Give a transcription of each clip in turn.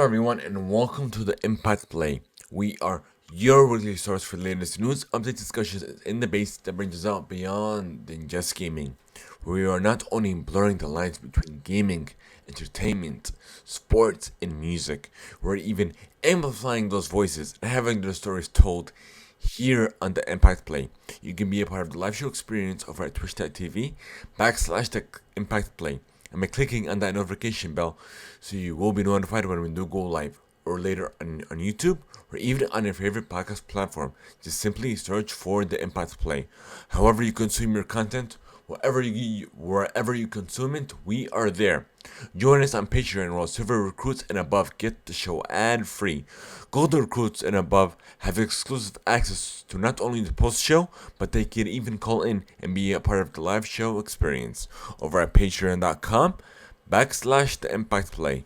Hello everyone and welcome to the Impact Play. We are your weekly source for the latest news, updates, discussions in the base that brings us out beyond than just gaming. We are not only blurring the lines between gaming, entertainment, sports, and music, we're even amplifying those voices and having their stories told here on the Impact Play. You can be a part of the live show experience over at twitch.tv / the Impact Play and by clicking on that notification bell so you will be notified when we do go live or later on YouTube or even on your favorite podcast platform. Just simply search for the Impact Play. However you consume your content, wherever you consume it, we are there. Join us on Patreon while silver recruits and above get the show ad free. Gold recruits and above have exclusive access to not only the post show, but they can even call in and be a part of the live show experience over at patreon.com / the Impact Play.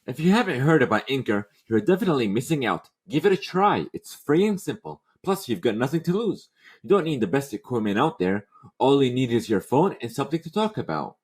If you haven't heard about Anchor, you're definitely missing out. Give it a try. It's free and simple. Plus, you've got nothing to lose. You don't need the best equipment out there. All you need is your phone and something to talk about.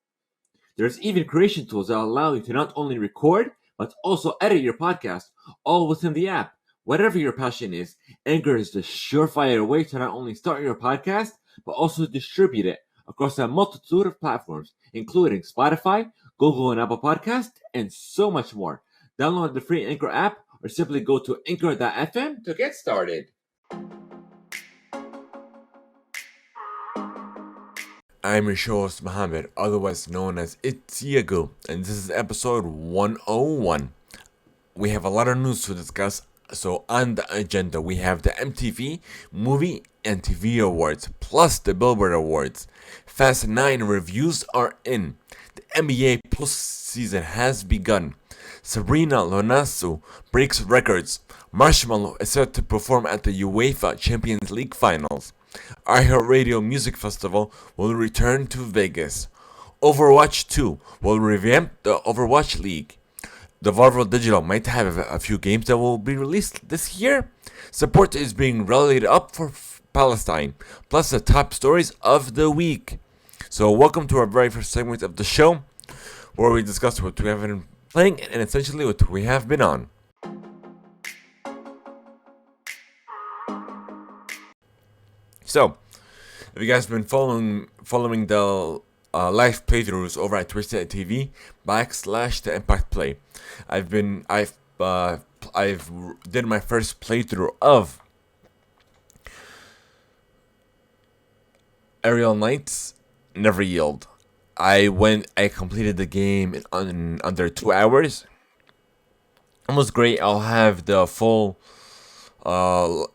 There's even creation tools that allow you to not only record, but also edit your podcast, all within the app. Whatever your passion is, Anchor is the surefire way to not only start your podcast, but also distribute it across a multitude of platforms, including Spotify, Google and Apple Podcasts, and so much more. Download the free Anchor app or simply go to anchor.fm to get started. I'm your host Mohammed, otherwise known as It's Yago, and this is episode 101. We have a lot of news to discuss, so on the agenda we have the MTV Movie and TV Awards, plus the Billboard Awards. Fast 9 reviews are in. The NBA postseason has begun. Sabrina Lonasu breaks records. Marshmallow is set to perform at the UEFA Champions League Finals. iHeartRadio Music Festival will return to Vegas. Overwatch 2 will revamp the Overwatch League. The Devolver Digital might have a few games that will be released this year. Support is being rallied up for Palestine, plus the top stories of the week. So welcome to our very first segment of the show, where we discuss what we have been playing and essentially what we have been on. So, if you guys have been following the live playthroughs over at twitch.tv / the Impact Play, I've did my first playthrough of Aerial Knights Never Yield. I completed the game in under 2 hours. It was great. I'll have the full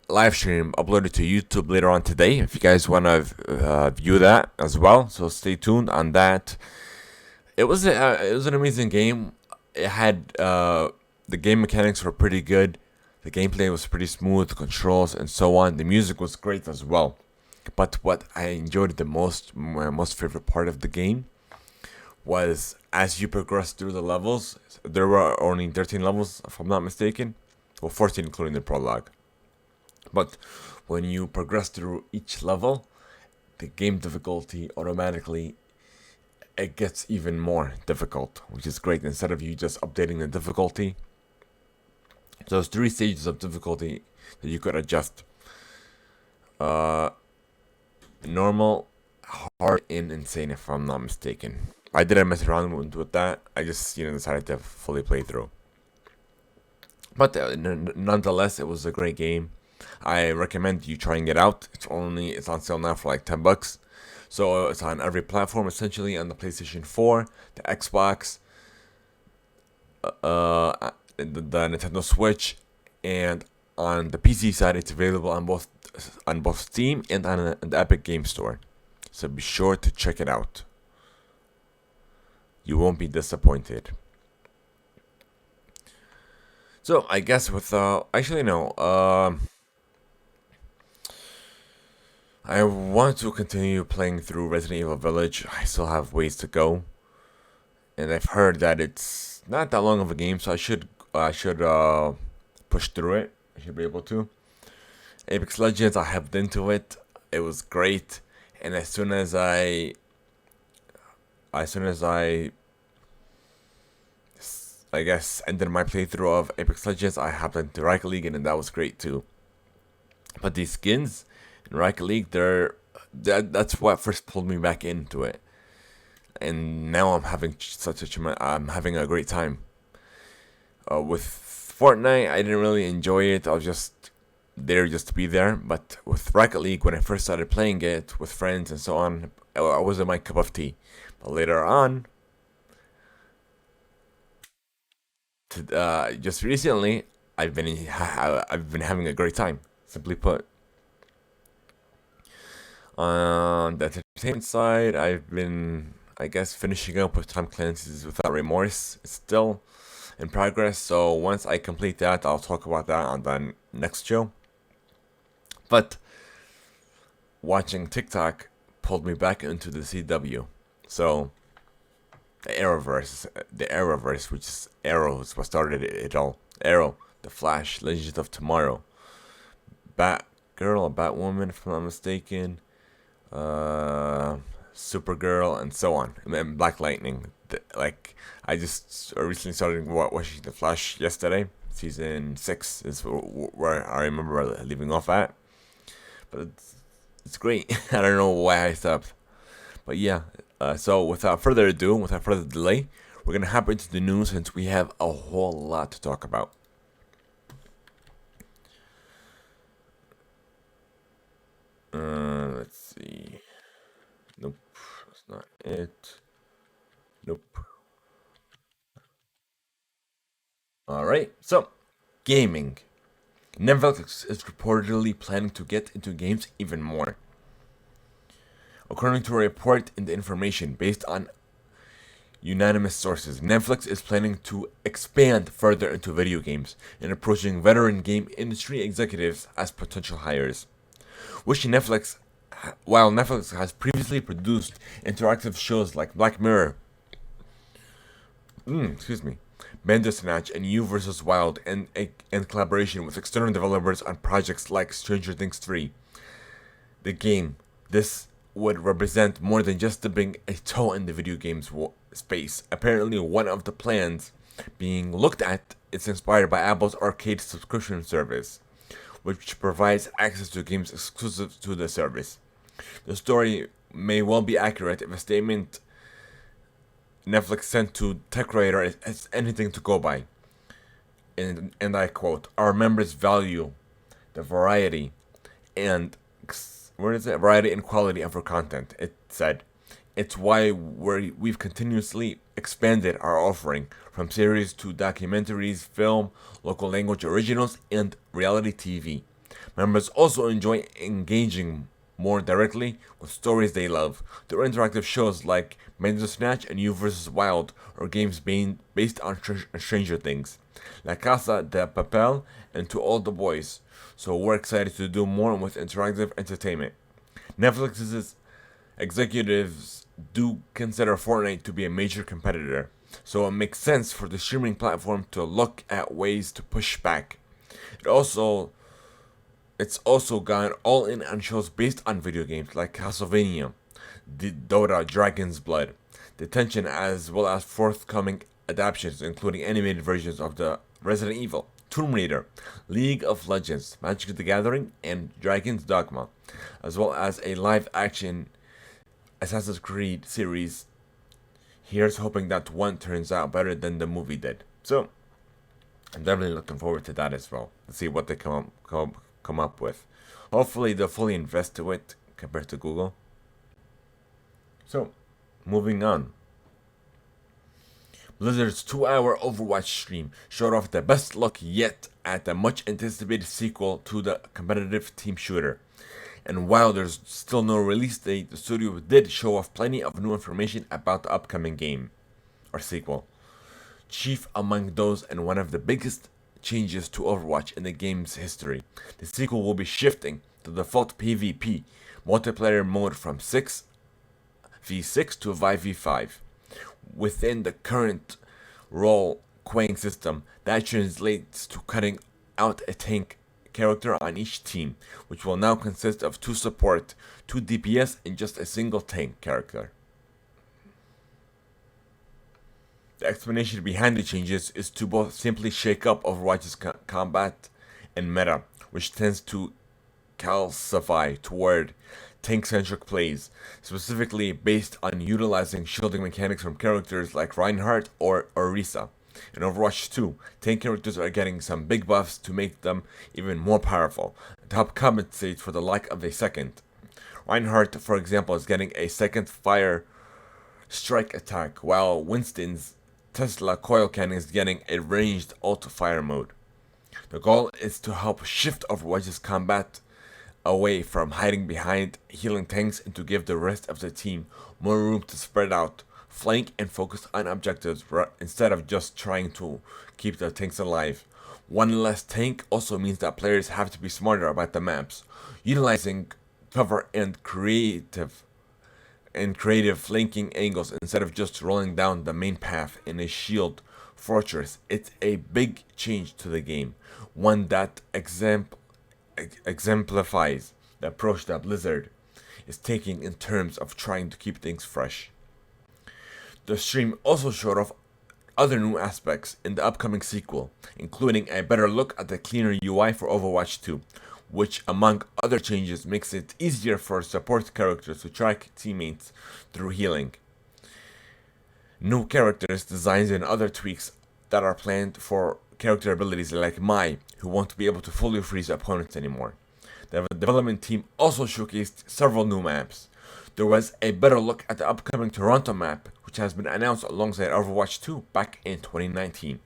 live stream uploaded to YouTube later on today if you guys want to view that as well. So stay tuned on that. It was an amazing game. It had the game mechanics were pretty good. The gameplay was pretty smooth, the controls and so on. The music was great as well. But what I enjoyed the most, my most favorite part of the game, was as you progress through the levels. There were only 13 levels, if I'm not mistaken. Well, 14 including the prologue. But when you progress through each level, the game difficulty automatically, it gets even more difficult, which is great. Instead of you just updating the difficulty, so there's 3 stages of difficulty that you could adjust. Normal, hard, and insane, if I'm not mistaken. I didn't mess around with that. I just decided to fully play through. But nonetheless, it was a great game. I recommend you trying it out. It's on sale now for like $10. So it's on every platform essentially, on the PlayStation 4, the Xbox, the Nintendo Switch, and on the PC side, it's available on both Steam and on the Epic Game Store. So be sure to check it out. You won't be disappointed. So I guess with I want to continue playing through Resident Evil Village. I still have ways to go, and I've heard that it's not that long of a game, so I should push through it. I should be able to. Apex Legends, I hopped into it. It was great, and as soon as I as soon as I guess ended my playthrough of Apex Legends, I hopped into Rocket League, and that was great too. But these skins in Rocket League, that's what first pulled me back into it, and now I'm having a great time. With Fortnite, I didn't really enjoy it. I was just there just to be there. But with Rocket League, when I first started playing it with friends and so on, it wasn't my cup of tea. But later on, just recently, I've been having a great time. Simply put, on the entertainment side, I've been, I guess, finishing up with Tom Clancy's Without Remorse. It's still in progress, so once I complete that, I'll talk about that on the next show. But watching TikTok pulled me back into the CW. So the Arrowverse, which is Arrow, is what started it all. Arrow, The Flash, Legends of Tomorrow, Batgirl or Batwoman, if I'm not mistaken, Supergirl, and so on. And then Black Lightning. I just recently started watching The Flash yesterday. Season 6 is where I remember leaving off at. But it's great. I don't know why I stopped. But yeah, so without further ado, without further delay, we're going to hop into the news since we have a whole lot to talk about. Let's see. Nope, that's not it. Nope. Alright, so, gaming. Netflix is reportedly planning to get into games even more. According to a report in the information based on unanimous sources, Netflix is planning to expand further into video games and approaching veteran game industry executives as potential hires. While Netflix has previously produced interactive shows like Black Mirror, Bandersnatch, and You vs. Wild, and in collaboration with external developers on projects like Stranger Things 3, the game, this would represent more than just dipping a toe in the video games space. Apparently, one of the plans being looked at is inspired by Apple's arcade subscription service, which provides access to games exclusive to the service. The story may well be accurate if a statement Netflix sent to TechRadar is anything to go by. And I quote, "Our members value the variety and variety and quality of our content," it said. "It's why we've continuously expanded our offering from series to documentaries, film, local language originals, and reality TV. Members also enjoy engaging more directly with stories they love through interactive shows like Bandersnatch and You vs. Wild, or games based on Stranger Things, La Casa de Papel, and To All the Boys. So we're excited to do more with interactive entertainment." Netflix's executives do consider Fortnite to be a major competitor, so it makes sense for the streaming platform to look at ways to push back. It's also gone all in on shows based on video games like Castlevania, Dota, Dragon's Blood, Detention, as well as forthcoming adaptations including animated versions of the Resident Evil, Tomb Raider, League of Legends, Magic the Gathering, and Dragon's Dogma, as well as a live-action Assassin's Creed series. Here's hoping that one turns out better than the movie did. So, I'm definitely looking forward to that as well. Let's see what they come up with. Hopefully they'll fully invest to it compared to Google. So, moving on. Blizzard's 2-hour Overwatch stream showed off the best look yet at the much anticipated sequel to the competitive team shooter. And while there's still no release date, the studio did show off plenty of new information about the upcoming game, or sequel. Chief among those, and one of the biggest changes to Overwatch in the game's history, the sequel will be shifting the default PvP multiplayer mode from 6v6 to 5v5. Within the current role-playing system, that translates to cutting out a tank character on each team, which will now consist of 2 support, 2 DPS, and just a single tank character. The explanation behind the changes is to both simply shake up Overwatch's combat and meta, which tends to calcify toward tank-centric plays, specifically based on utilizing shielding mechanics from characters like Reinhardt or Orisa. In Overwatch 2, tank characters are getting some big buffs to make them even more powerful, to help compensate for the lack of a second. Reinhardt, for example, is getting a second fire strike attack, while Winston's Tesla coil cannon is getting a ranged ult fire mode. The goal is to help shift Overwatch's combat away from hiding behind healing tanks and to give the rest of the team more room to spread out, flank, and focus on objectives instead of just trying to keep the tanks alive. One less tank also means that players have to be smarter about the maps, utilizing cover and creative flanking angles instead of just rolling down the main path in a shield fortress. It's a big change to the game, one that exemplifies the approach that Blizzard is taking in terms of trying to keep things fresh. The stream also showed off other new aspects in the upcoming sequel, including a better look at the cleaner UI for Overwatch 2, which, among other changes, makes it easier for support characters to track teammates through healing. New characters, designs, and other tweaks that are planned for character abilities like Mai, who won't be able to fully freeze opponents anymore. The development team also showcased several new maps. There was a better look at the upcoming Toronto map, which has been announced alongside Overwatch 2 back in 2019,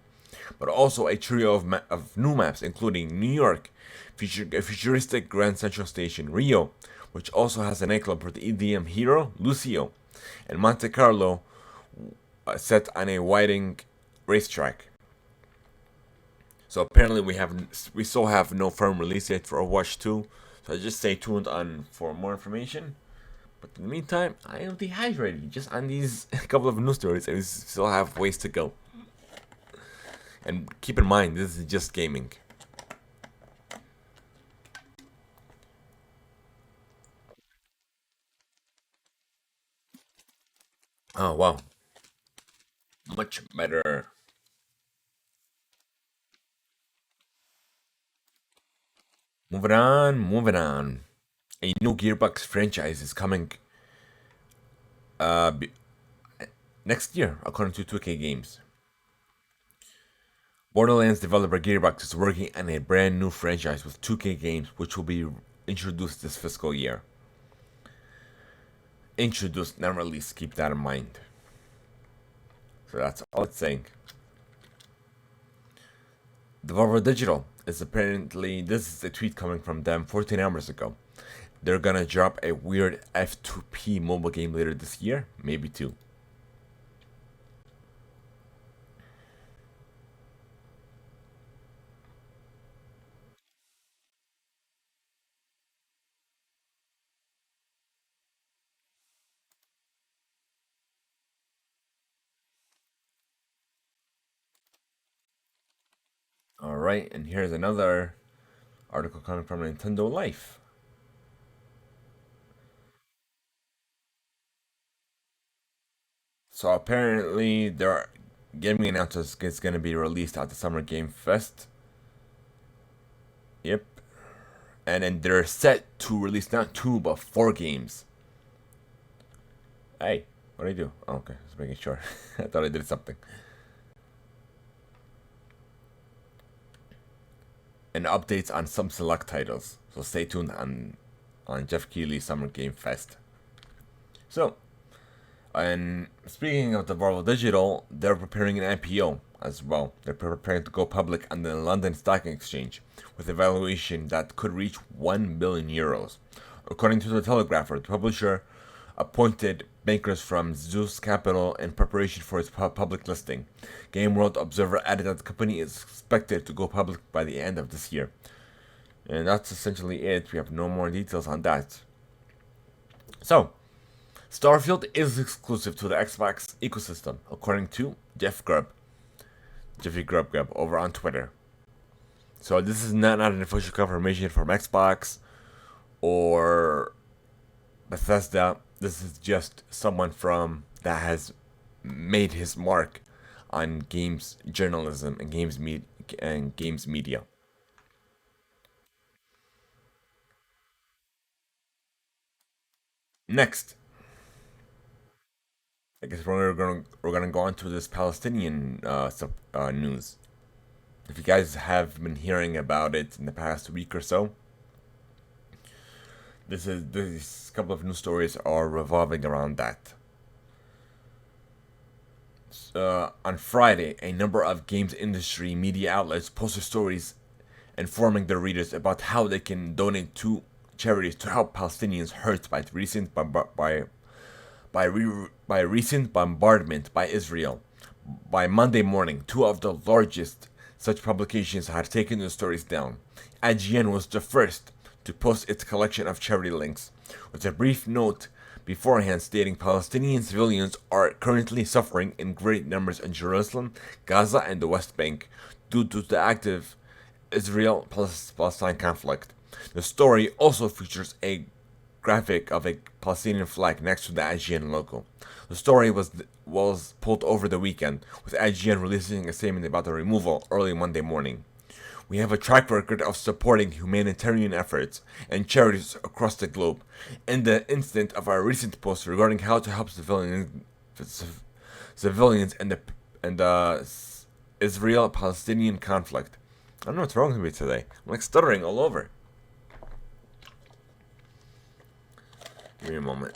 but also a trio of new maps, including New York, featuring a futuristic Grand Central Station, Rio, which also has a nightclub for the EDM hero Lucio, and Monte Carlo, set on a winding racetrack. So apparently we still have no firm release date for Overwatch 2. So just stay tuned on for more information. But in the meantime, I am dehydrated just on these couple of news stories, and we still have ways to go. And keep in mind, this is just gaming. Oh wow, much better. Moving on, moving on. A new Gearbox franchise is coming uh, b- next year, according to 2K Games. Borderlands developer Gearbox is working on a brand new franchise with 2K Games, which will be introduced this fiscal year. Introduced, not released. Keep that in mind. So that's all it's saying. Devolver Digital is apparently, this is a tweet coming from them 14 hours ago. They're gonna drop a weird F2P mobile game later this year, maybe two. Alright, and here's another article coming from Nintendo Life. So apparently, their gaming announcement is going to be released at the Summer Game Fest. Yep. And then they're set to release not two, but four games. Hey, what do I do? Oh, okay, just making sure. I thought I did something. And updates on some select titles. So stay tuned on Jeff Keighley's Summer Game Fest. So, and speaking of the Marvel Digital, they're preparing an IPO as well. They're preparing to go public on the London Stock Exchange with a valuation that could reach 1 billion euros. According to the Telegrapher, the publisher appointed bankers from Zeus Capital in preparation for its public listing. Game World Observer added that the company is expected to go public by the end of this year. And that's essentially it. We have no more details on that. So, Starfield is exclusive to the Xbox ecosystem, according to Jeffy Grubb over on Twitter. So this is not an official confirmation from Xbox or Bethesda. This is just someone from that has made his mark on games journalism and games media. Next, I guess we're gonna go on to this Palestinian news. If you guys have been hearing about it in the past week or so, this couple of news stories are revolving around that. On Friday, a number of games industry media outlets posted stories informing their readers about how they can donate to charities to help Palestinians hurt by recent bombardment by Israel. By Monday morning, two of the largest such publications had taken the stories down. IGN was the first to post its collection of charity links, with a brief note beforehand stating Palestinian civilians are currently suffering in great numbers in Jerusalem, Gaza, and the West Bank due to the active Israel Palestine conflict. The story also features a graphic of a Palestinian flag next to the IGN logo. The story was pulled over the weekend, with IGN releasing a statement about the removal early Monday morning. We have a track record of supporting humanitarian efforts and charities across the globe. In the instant of our recent post regarding how to help civilians and the Israel-Palestinian conflict. I don't know what's wrong with me today. I'm like stuttering all over. Give me a moment.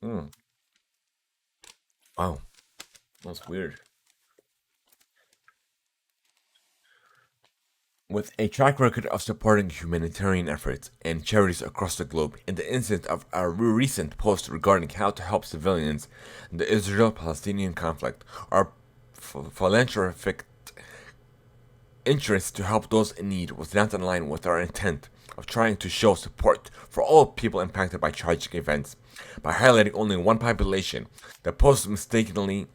Hmm. Wow, that's weird. With a track record of supporting humanitarian efforts and charities across the globe, in the instance of our recent post regarding how to help civilians in the Israel Palestinian conflict, our philanthropic interest to help those in need was not in line with our intent of trying to show support for all people impacted by tragic events. By highlighting only one population, the post mistakenly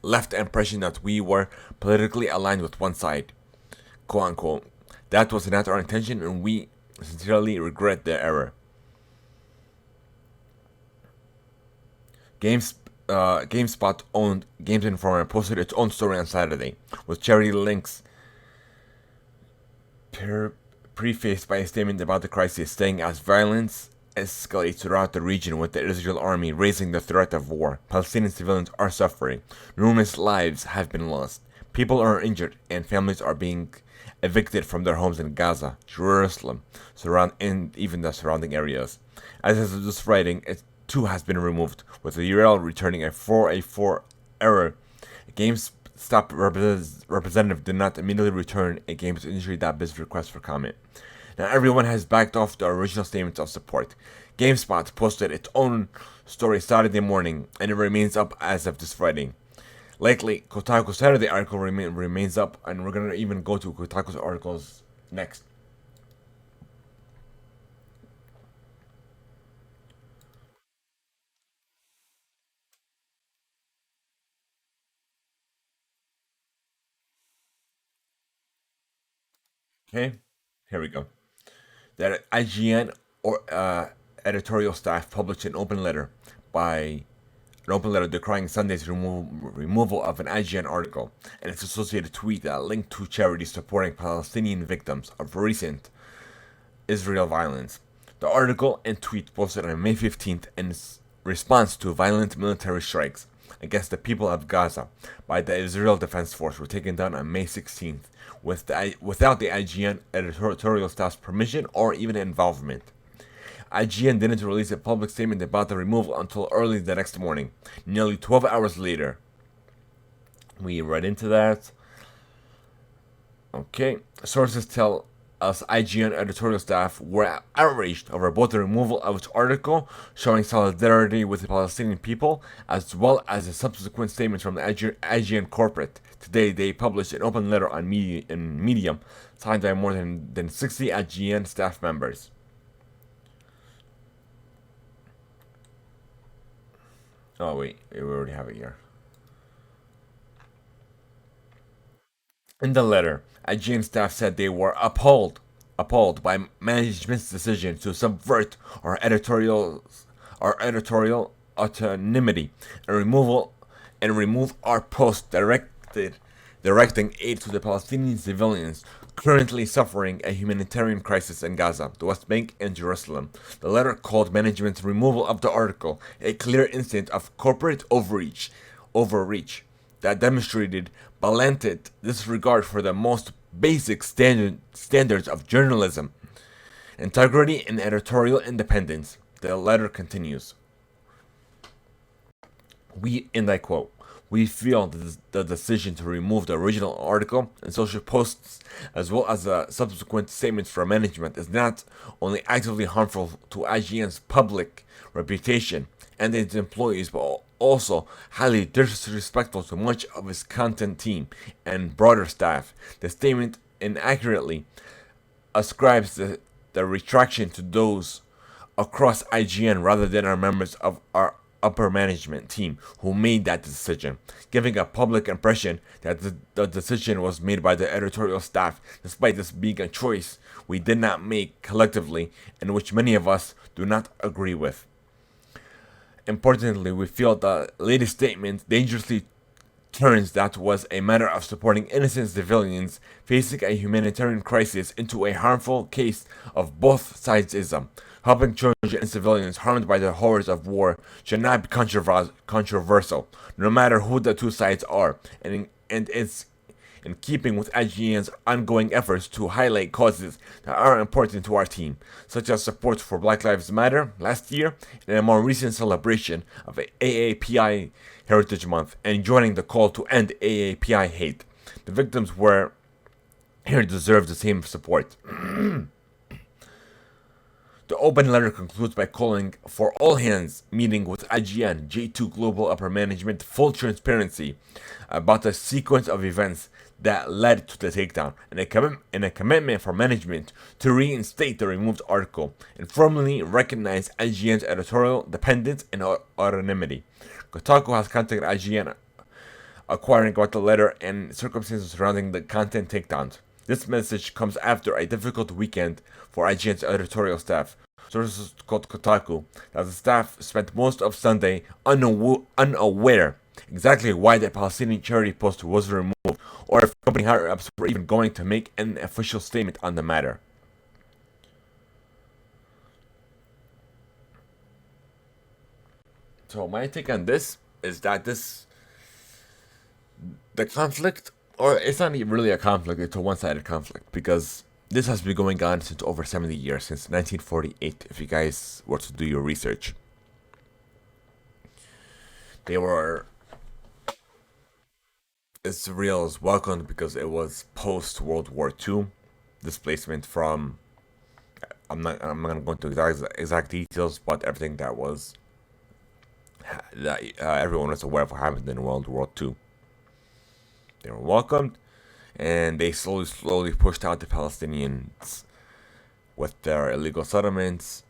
left the impression that we were politically aligned with one side, quote unquote. That was not our intention, and we sincerely regret the error. GameSpot owned Games Informer posted its own story on Saturday, with charity links prefaced by a statement about the crisis, saying as violence escalates throughout the region with the Israel army raising the threat of war, Palestinian civilians are suffering, numerous lives have been lost, people are injured, and families are being evicted from their homes in Gaza, Jerusalem, and even the surrounding areas. As of this writing, it too has been removed, with the URL returning a 484 error. GameStop representative did not immediately return a GamesIndustry.biz request for comment. Now everyone has backed off the original statements of support. GameSpot posted its own story Saturday morning, and it remains up as of this writing. Likely, Kotaku's Saturday article remains up, and we're gonna even go to Kotaku's articles next. Okay, here we go. That IGN or editorial staff published by an open letter decrying Sunday's removal of an IGN article and its associated tweet that linked to charities supporting Palestinian victims of recent Israel violence. The article and tweet posted on May 15th in response to violent military strikes against the people of Gaza by the Israel Defense Force were taken down on May 16th without the IGN editorial staff's permission or even involvement. IGN didn't release a public statement about the removal until early the next morning, nearly 12 hours later. We read into that. Okay, sources tell us IGN editorial staff were outraged over both the removal of its article showing solidarity with the Palestinian people, as well as a subsequent statement from the IGN corporate. Today, they published an open letter on Medium, signed by more than 60 IGN staff members. Oh wait, we already have it here. In the letter, IGN staff said they were appalled by management's decision to subvert our editorial our editorial autonomy and remove our post directing aid to the Palestinian civilians currently suffering a humanitarian crisis in Gaza, the West Bank, and Jerusalem. The letter called management's removal of the article a clear instance of corporate overreach that demonstrated blatant disregard for the most basic standards of journalism, integrity, and editorial independence. The letter continues. And I quote, we feel that the decision to remove the original article and social posts, as well as the subsequent statements from management, is not only actively harmful to IGN's public reputation and its employees, but also highly disrespectful to much of its content team and broader staff. The statement inaccurately ascribes the retraction to those across IGN rather than our members of our upper management team who made that decision, giving a public impression that the decision was made by the editorial staff, despite this being a choice we did not make collectively and which many of us do not agree with. Importantly, we feel the latest statement dangerously turns that was a matter of supporting innocent civilians facing a humanitarian crisis into a harmful case of both sidesism. Helping children and civilians harmed by the horrors of war should not be controversial, no matter who the two sides are, and it's in keeping with IGN's ongoing efforts to highlight causes that are important to our team, such as support for Black Lives Matter last year and a more recent celebration of AAPI Heritage Month, and joining the call to end AAPI hate. The victims were here deserve the same support. The open letter concludes by calling for all hands meeting with IGN, J2 Global Upper Management, full transparency about the sequence of events that led to the takedown, and a commitment for management to reinstate the removed article and formally recognize IGN's editorial independence and autonomy. Kotaku has contacted IGN acquiring about the letter and circumstances surrounding the content takedowns. This message comes after a difficult weekend for IGN's editorial staff. Sources told Kotaku that the staff spent most of Sunday unaware exactly why the Palestinian charity post was removed, or if company higher-ups were even going to make an official statement on the matter. So my take on this is that the conflict, or it's not even really a conflict, it's a one-sided conflict, because this has been going on since over 70 years, since 1948, if you guys were to do your research. Israel was welcomed because it was post-World War II, displacement from, I'm not going to go into exact details, but everything that everyone was aware of what happened in World War II. They were welcomed, and they slowly pushed out the Palestinians with their illegal settlements,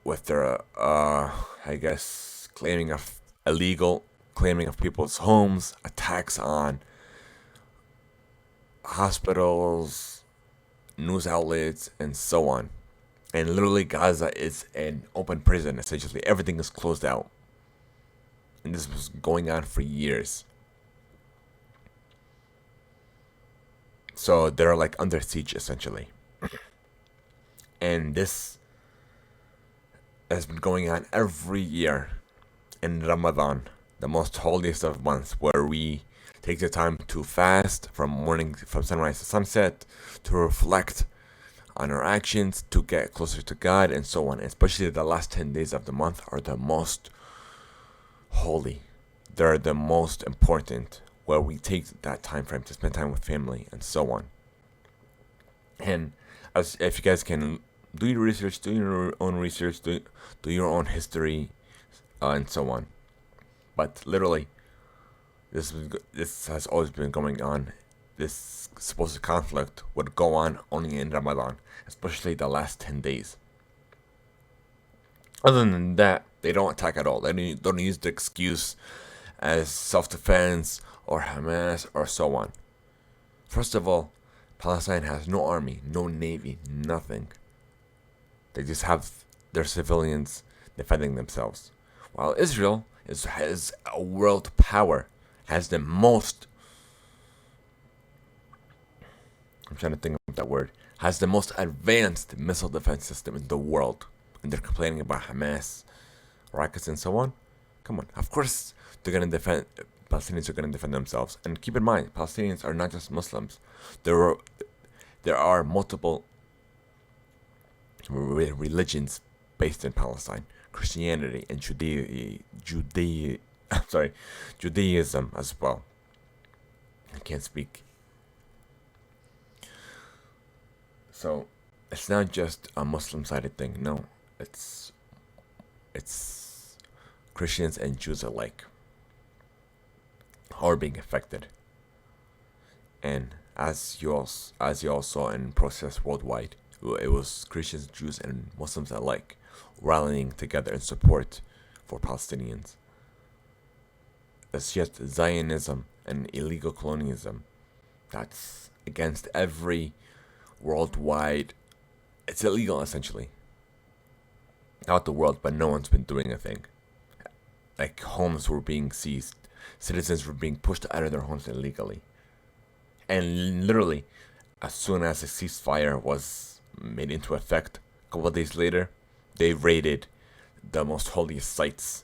with their, claiming of people's homes, attacks on hospitals, news outlets, and so on. And literally, Gaza is an open prison, essentially. Everything is closed out. And this was going on for years. So they're like under siege, essentially. And this has been going on every year in Ramadan, the most holiest of months, where we take the time to fast from sunrise to sunset, to reflect on our actions, to get closer to God, and so on. Especially the last 10 days of the month are the most holy. They're the most important, where we take that time frame to spend time with family and so on. And if you guys can do your research, do your own research, do your own history, and so on. But literally, this has always been going on. This supposed conflict would go on only in Ramadan, especially the last 10 days. Other than that, they don't attack at all. They don't use the excuse as self-defense or Hamas or so on. First of all, Palestine has no army, no navy, nothing. They just have their civilians defending themselves. While Israel has a world power, has the most, I'm trying to think of that word, has the most advanced missile defense system in the world. And they're complaining about Hamas, rockets, and so on. Come on, of course they're gonna defend. Palestinians are gonna defend themselves. And keep in mind, Palestinians are not just Muslims. There are multiple religions based in Palestine: Christianity and Judaism as well. I can't speak. So it's not just a Muslim-sided thing. No, it's Christians and Jews alike are being affected. And as you all saw in protests worldwide, it was Christians, Jews, and Muslims alike rallying together in support for Palestinians. It's just Zionism and illegal colonialism that's against every worldwide. It's illegal essentially. Out the world, but no one's been doing a thing. Like homes were being seized, citizens were being pushed out of their homes illegally. And literally, as soon as a ceasefire was made into effect, a couple of days later, they raided the most holiest sites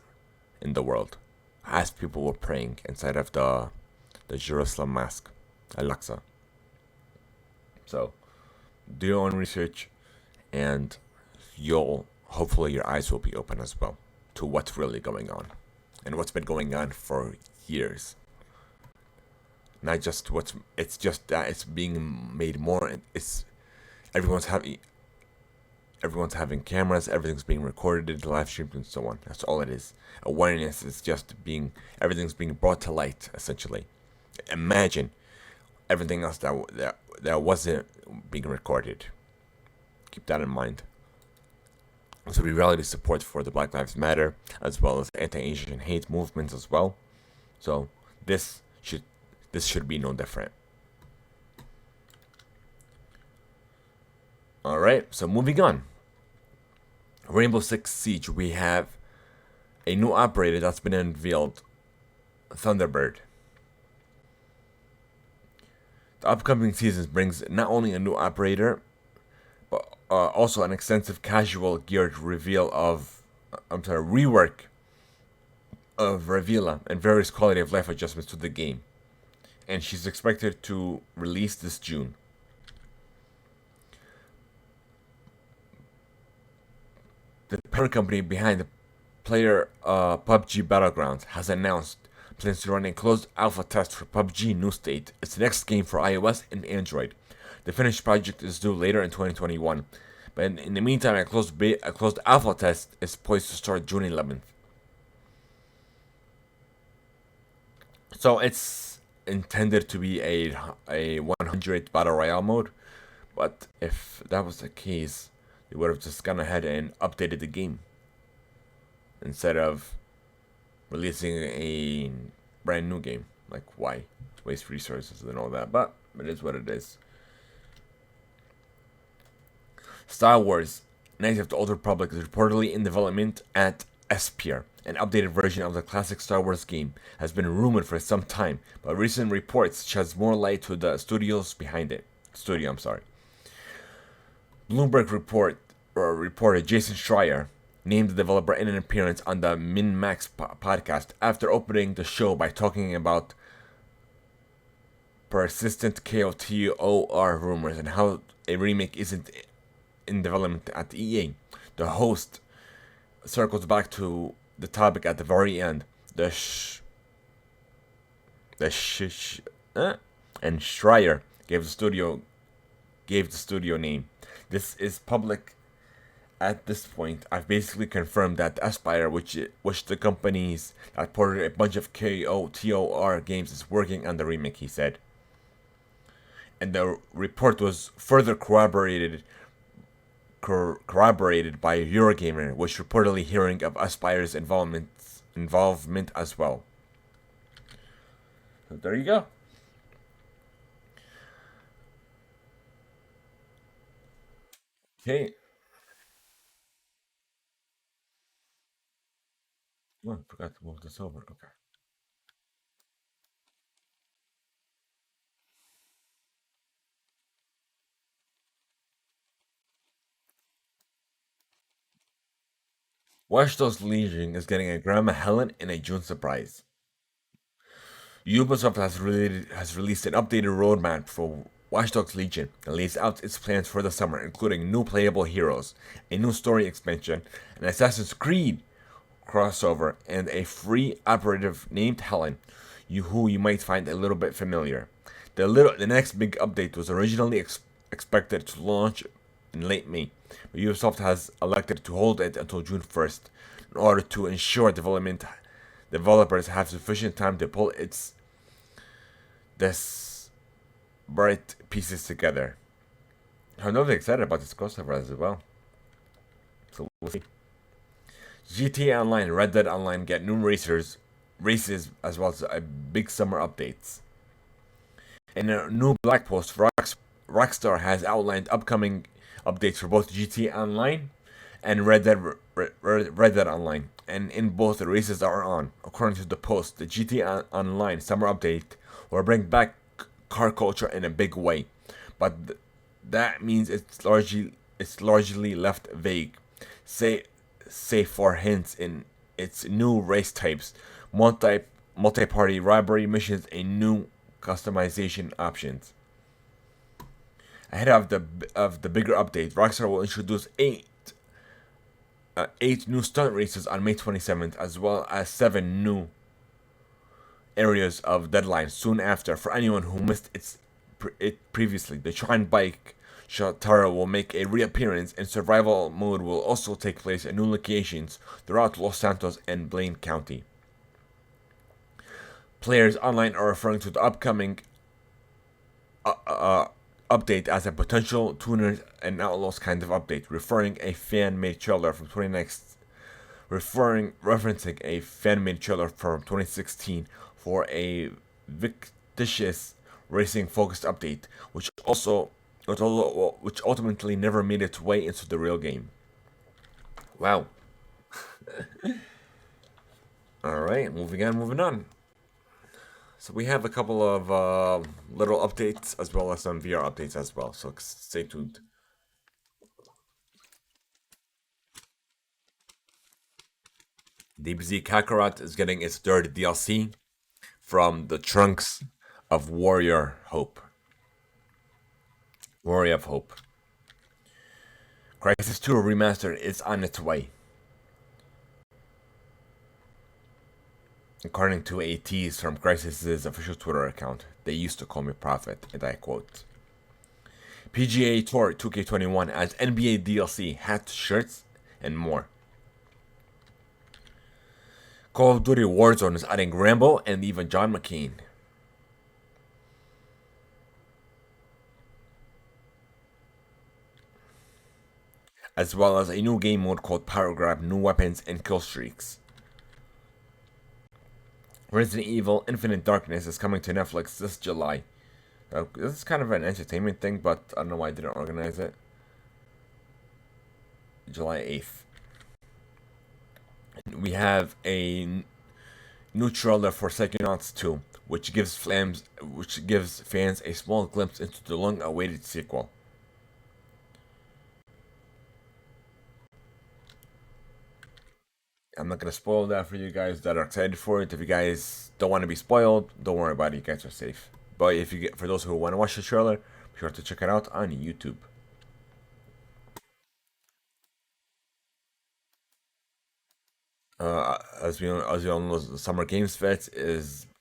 in the world as people were praying inside of the Jerusalem Mosque, Al-Aqsa. So, do your own research, and hopefully your eyes will be open as well to what's really going on and what's been going on for years. Not just it's just that it's being made more, and everyone's having everyone's having cameras, everything's being recorded, live streamed, and so on. That's all it is. Awareness is just everything's being brought to light essentially. Imagine everything else that wasn't being recorded. Keep that in mind. So we rally support for the Black Lives Matter as well as anti-Asian hate movements as well. So this should be no different. Alright, so moving on. Rainbow Six Siege, we have a new operator that's been unveiled, Thunderbird. The upcoming season brings not only a new operator, but also an extensive casual geared rework of Revila and various quality of life adjustments to the game. And she's expected to release this June. The parent company behind the player PUBG Battlegrounds has announced plans to run a closed alpha test for PUBG New State, its next game for iOS and Android. The finished project is due later in 2021, but in the meantime, a closed alpha test is poised to start June 11th. So it's intended to be a 100 battle royale mode, but if that was the case, they would have just gone ahead and updated the game instead of releasing a brand new game. Like, why waste resources and all that? But it is what it is. Star Wars: Knights of the Old Republic is reportedly in development at Esper. An updated version of the classic Star Wars game has been rumored for some time, but recent reports sheds more light to the studios behind it. Bloomberg reported Jason Schreier named the developer in an appearance on the Min-Max podcast after opening the show by talking about persistent KOTOR rumors and how a remake isn't in development at EA. The host circles back to the topic at the very end. And Schreier gave the studio name. This is public at this point. I've basically confirmed that Aspire, which the companies that ported a bunch of KOTOR games, is working on the remake, he said. And the report was further corroborated by Eurogamer, which reportedly hearing of Aspire's involvement as well. So there you go. Okay. Oh, I forgot to move this over. Okay. Watch Dogs Legion is getting a Grandma Helen and a June surprise. Ubisoft has released an updated roadmap for Watch Dogs Legion that lays out its plans for the summer, including new playable heroes, a new story expansion, an Assassin's Creed crossover, and a free operative named Helen, who you might find a little bit familiar. The next big update was originally expected to launch in late May, but Ubisoft has elected to hold it until June 1st in order to ensure developers have sufficient time to pull its this bright pieces together. I'm really excited about this crossover as well. So we'll see. GTA Online and Red Dead Online get new races as well as a big summer updates. In a new blog post, Rockstar has outlined upcoming updates for both GTA Online and Red Dead Online, and in both the races are on. According to the post, the GTA Online summer update will bring back car culture in a big way, but that means it's largely left vague. Say say for hints in its new race types, multi-party robbery missions, and new customization options. Ahead of the bigger update, Rockstar will introduce eight new stunt races on May 27th, as well as seven new areas of deadline soon after. For anyone who missed it previously, the Tron Bike Shatara will make a reappearance, and survival mode will also take place at new locations throughout Los Santos and Blaine County. Players online are referring to the upcoming update as a potential Tuners and Outlaws kind of update, referencing a fan-made trailer from 2016 for a fictitious racing-focused update, which ultimately never made its way into the real game. Wow. All right, moving on. So we have a couple of little updates as well as some VR updates as well. So stay tuned. DBZ Kakarot is getting its third DLC from the trunks of Warrior of Hope. Crisis 2 Remastered is on its way. According to a tease from Crisis's official Twitter account, they used to call me Prophet, and I quote. PGA Tour 2K21 adds NBA DLC, hats, shirts, and more. Call of Duty Warzone is adding Rambo and even John McCain. As well as a new game mode called Power Grab, new weapons, and kill streaks. Resident Evil Infinite Darkness is coming to Netflix this July. This is kind of an entertainment thing, but I don't know why I didn't organize it. July 8th. We have a new trailer for Psychonauts 2, which gives fans a small glimpse into the long-awaited sequel. I'm not gonna spoil that for you guys that are excited for it. If you guys don't want to be spoiled, don't worry about it. You guys are safe. But for those who want to watch the trailer, be sure to check it out on YouTube. As you all know, the Summer Games Fest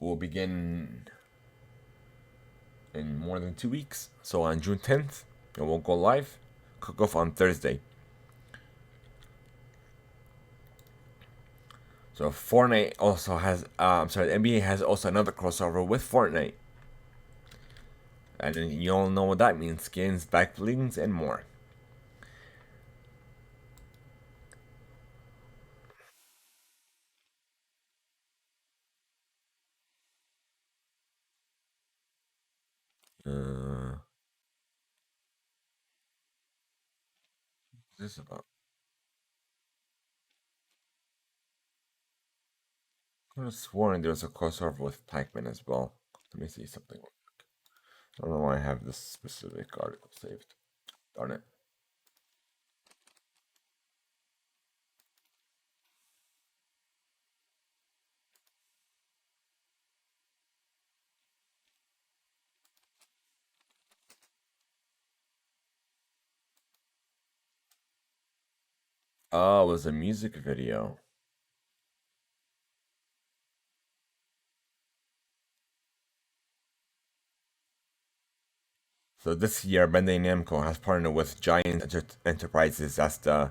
will begin in more than 2 weeks. So on June 10th, it will go live. Kick off on Thursday. So Fortnite also has, the NBA has also another crossover with Fortnite. And you all know what that means: skins, back blings, and more. Uh, this is about I was sworn there was a crossover with Pac-Man as well. Let me see something. I don't know why I have this specific article saved. Darn it. Oh, it was a music video. So this year, Bandai Namco has partnered with Giant Enterprises, that's the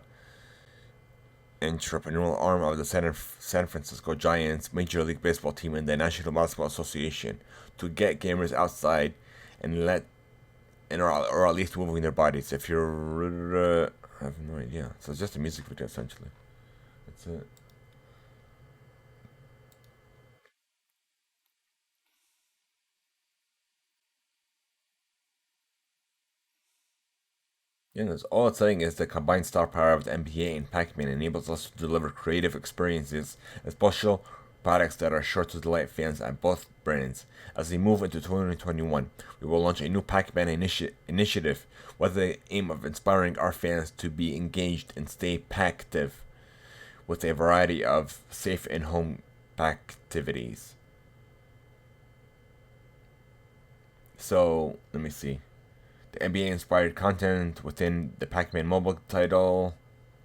entrepreneurial arm of the San Francisco Giants Major League Baseball team and the National Basketball Association, to get gamers outside and or at least moving their bodies. If you're, I have no idea. So it's just a music video essentially. That's it. Yeah, that's all it's saying is the combined star power of the NBA and Pac-Man enables us to deliver creative experiences and special products that are sure to delight fans at both brands. As we move into 2021, we will launch a new Pac-Man initiative with the aim of inspiring our fans to be engaged and stay active with a variety of safe and home activities. So, let me see. The NBA inspired content within the Pac-Man mobile title.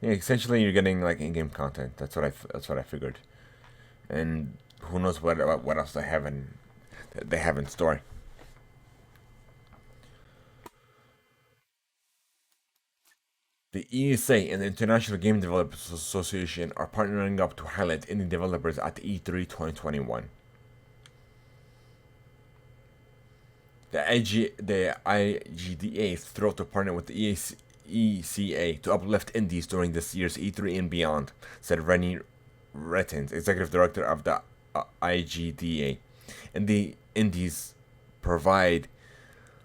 Yeah, essentially you're getting like in-game content. That's what I figured. And who knows what else they have in store. The ESA and the International Game Developers Association are partnering up to highlight indie developers at E3 2021. The IGDA is thrilled to partner with the ECA to uplift indies during this year's E3 and beyond, said Rennie Rettens, executive director of the IGDA. And the indies provide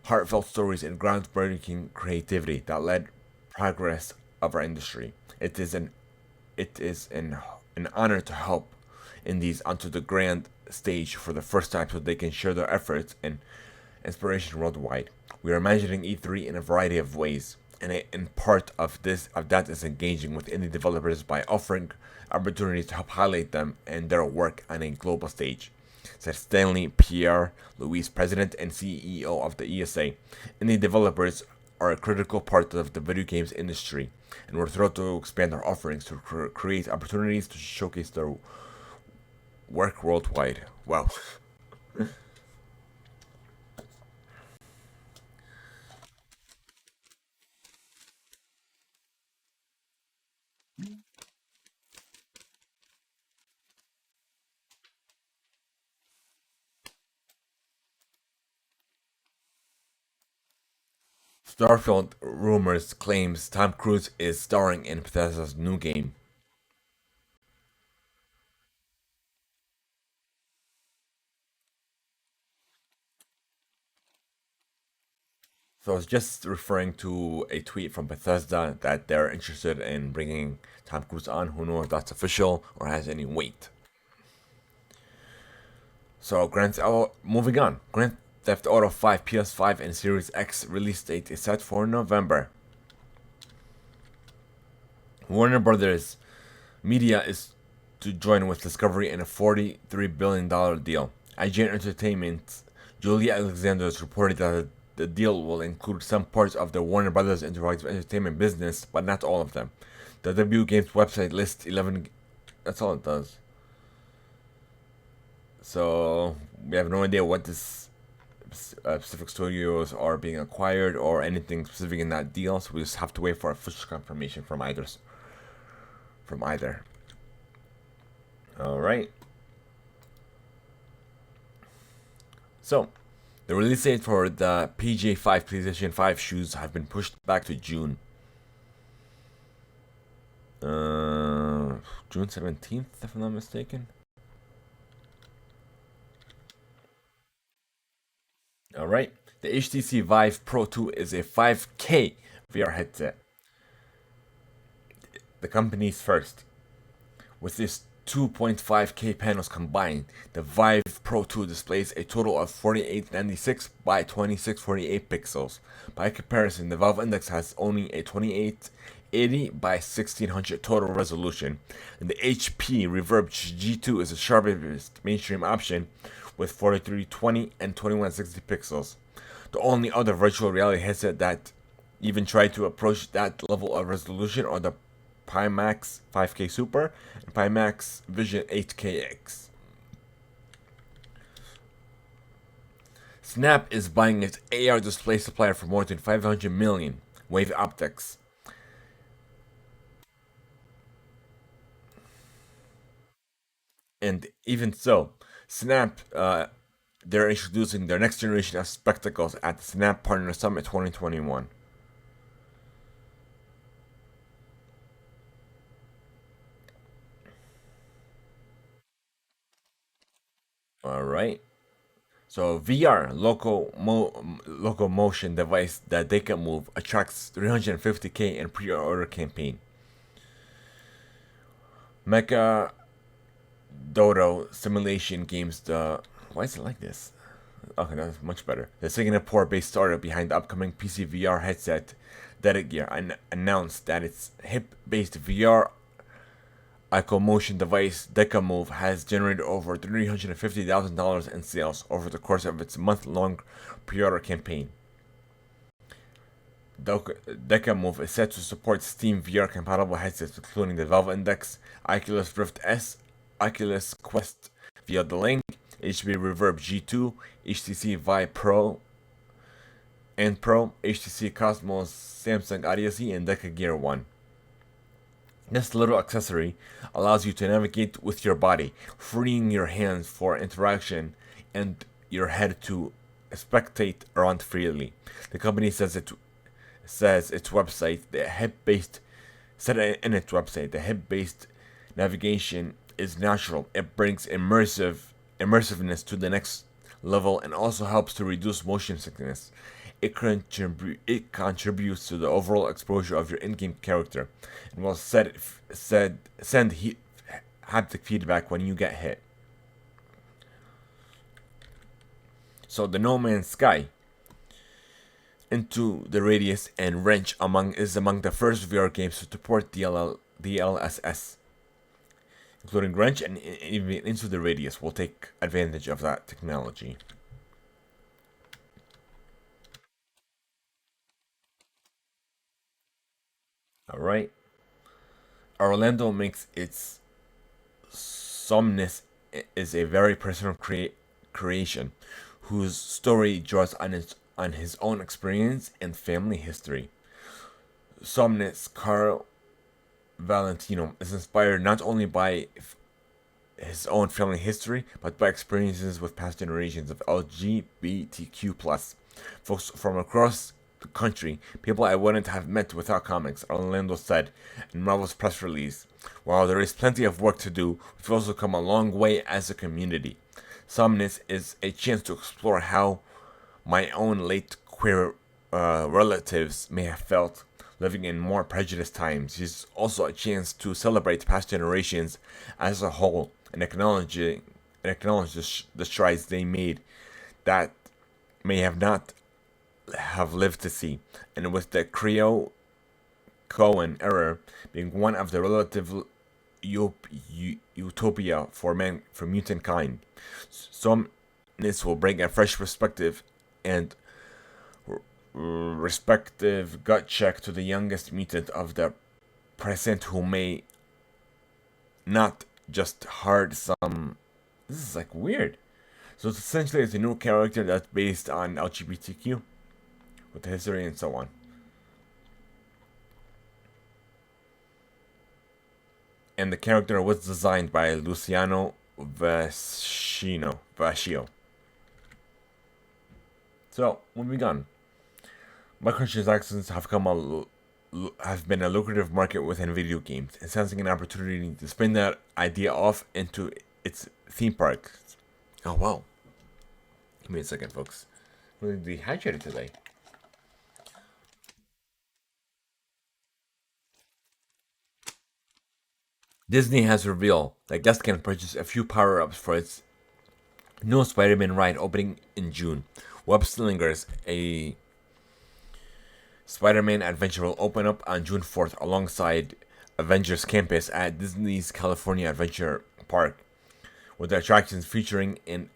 heartfelt stories and groundbreaking creativity that led progress of our industry. It is an honor to help indies onto the grand stage for the first time so they can share their efforts and inspiration worldwide. We are imagining E3 in a variety of ways, and part of that is engaging with indie developers by offering opportunities to help highlight them and their work on a global stage, said Stanley Pierre Louis, president and CEO of the ESA. Indie developers are a critical part of the video games industry, and we're thrilled to expand our offerings to create opportunities to showcase their work worldwide. Wow. Starfield rumors claims Tom Cruise is starring in Bethesda's new game. So I was just referring to a tweet from Bethesda that they're interested in bringing Tom Cruise on. Who knows if that's official or has any weight. So moving on. Grand Theft Auto 5 PS5 and Series X release date is set for November. Warner Brothers Media is to join with Discovery in a $43 billion deal. IGN Entertainment Julia Alexander has reported that the deal will include some parts of the Warner Brothers Interactive Entertainment business, but not all of them. The W Games website lists 11. That's all it does. So we have no idea what this specific studios are being acquired or anything specific in that deal. So we just have to wait for official confirmation from either. All right. So the release date for the PJ5 PlayStation 5 shoes have been pushed back to June. June 17th, if I'm not mistaken. All right. The HTC Vive Pro 2 is a 5K VR headset. The company's first. With this 2.5K panels combined. The Vive Pro 2 displays a total of 4896 by 2648 pixels. By comparison, the Valve Index has only a 2880 by 1600 total resolution, and the HP Reverb G2 is the sharpest mainstream option with 4320 and 2160 pixels. The only other virtual reality headset that even tried to approach that level of resolution are the Pimax 5K Super and Pimax Vision 8KX. Snap is buying its AR display supplier for more than 500 million. Wave Optics. And even so, Snap, they're introducing their next generation of spectacles at the Snap Partner Summit 2021. All right. So VR locomotion device that they can move attracts 350K in pre-order campaign. Mecha Dodo simulation games. Why is it like this? Okay, that's much better. The Singapore-based startup behind the upcoming PC VR headset, Gear, announced that its hip-based VR Motion device Decamove has generated over $350,000 in sales over the course of its month-long pre-order campaign. Decamove is set to support Steam VR-compatible headsets including the Valve Index, Oculus Rift S, Oculus Quest via the Link, HP Reverb G2, HTC Vive Pro and Pro, HTC Cosmos, Samsung Odyssey, and Gear 1. This little accessory allows you to navigate with your body, freeing your hands for interaction and your head to spectate around freely. The company says its website, the hip-based navigation is natural. It brings immersiveness to the next level and also helps to reduce motion sickness. It contributes to the overall exposure of your in-game character and will send haptic feedback when you get hit. So the No Man's Sky, Into the Radius, and Wrench is among the first VR games to support DLSS, including Wrench and even Into the Radius will take advantage of that technology. Alright. Orlando makes its Somnus is a very personal creation whose story draws on his own experience and family history. Somnus Carl Valentino is inspired not only by his own family history, but by experiences with past generations of LGBTQ folks from across the country, people I wouldn't have met without comics, Orlando said in Marvel's press release. While there is plenty of work to do, we've also come a long way as a community. Somnus is a chance to explore how my own late queer relatives may have felt living in more prejudiced times. It's also a chance to celebrate past generations as a whole and acknowledge the strides they made that may have not have lived to see. And with the Creo Cohen era being one of the relative utopia for mutant kind, this will bring a fresh perspective and respective gut check to the youngest mutant of the present who may not just hard some. This is like weird. So it's essentially a new character that's based on LGBTQ with the history and so on. And the character was designed by Luciano Vascio. So, moving on. Microtransactions have been a lucrative market within video games, and sensing an opportunity to spin that idea off into its theme parks. Oh wow. Give me a second, folks. I'm really dehydrated today. Disney has revealed that guests can purchase a few power-ups for its new Spider-Man ride opening in June. Web Slingers, a Spider-Man adventure, will open up on June 4th alongside Avengers Campus at Disney's California Adventure Park, with the attractions featuring an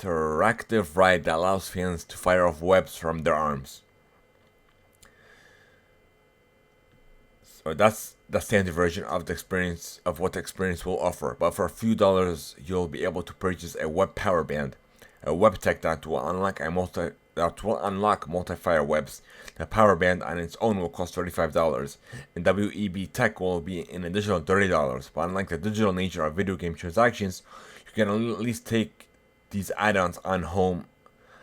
interactive ride that allows fans to fire off webs from their arms. So that's the standard version of the experience of what the experience will offer. But for a few dollars, you'll be able to purchase a web power band, a web tech that will unlock multi-fire webs. The power band on its own will cost $35, and WEB tech will be an additional $30. But unlike the digital nature of video game transactions, you can at least take these add-ons home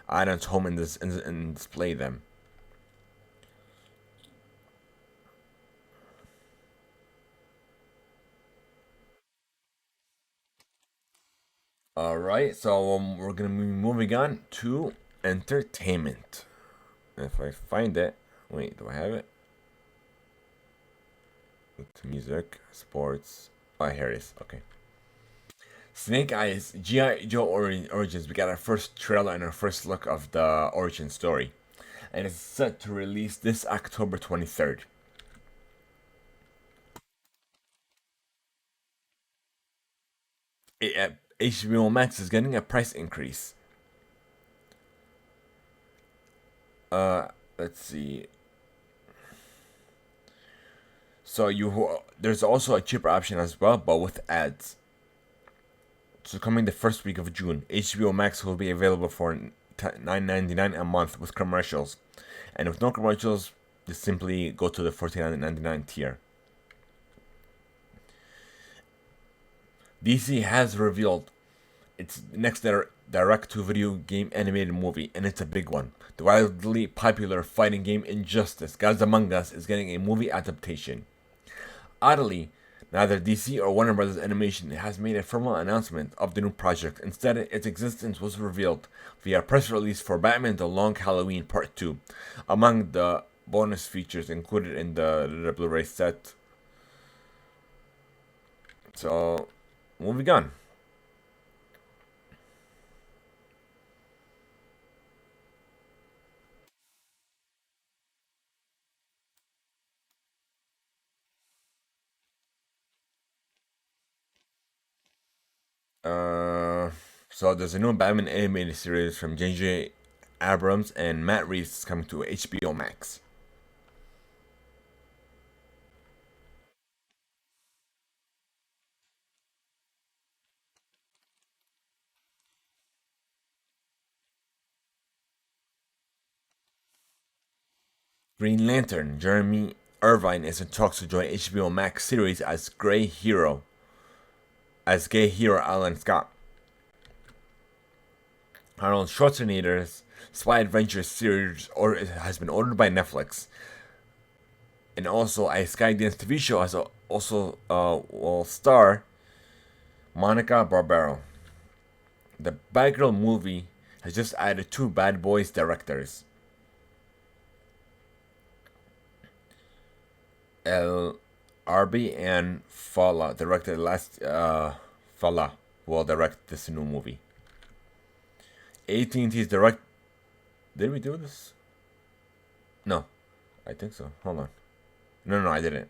and display them. All right, so we're gonna be moving on to entertainment. If I find it, wait, do I have it? It's music, sports. Oh, here it is. Okay. Snake Eyes G.I. Joe Origins. We got our first trailer and our first look of the origin story, and it's set to release this October 23rd. HBO Max is getting a price increase. Let's see. So there's also a cheaper option as well, but with ads. So coming the first week of June, HBO Max will be available for $9.99 a month with commercials, and with no commercials, just simply go to the $14.99 tier. DC has revealed its next direct-to-video game animated movie, and it's a big one. The wildly popular fighting game Injustice: Gods Among Us is getting a movie adaptation. Oddly, neither DC or Warner Bros. Animation has made a formal announcement of the new project. Instead, its existence was revealed via a press release for Batman: The Long Halloween Part 2. Among the bonus features included in the Blu-ray set. So, moving on. So there's a new Batman animated series from J.J. Abrams and Matt Reeves coming to HBO Max. Green Lantern Jeremy Irvine is in talks to join HBO Max series as gay hero Alan Scott. Arnold Schwarzenegger's Spy Adventure series has been ordered by Netflix, and also a Skydance TV show will star Monica Barbaro. The Batgirl movie has just added two Bad Boys directors. El Arbi and Fala directed Fala will direct this new movie. AT&T's direct. Did we do this? No, I think so. Hold on. No, I didn't.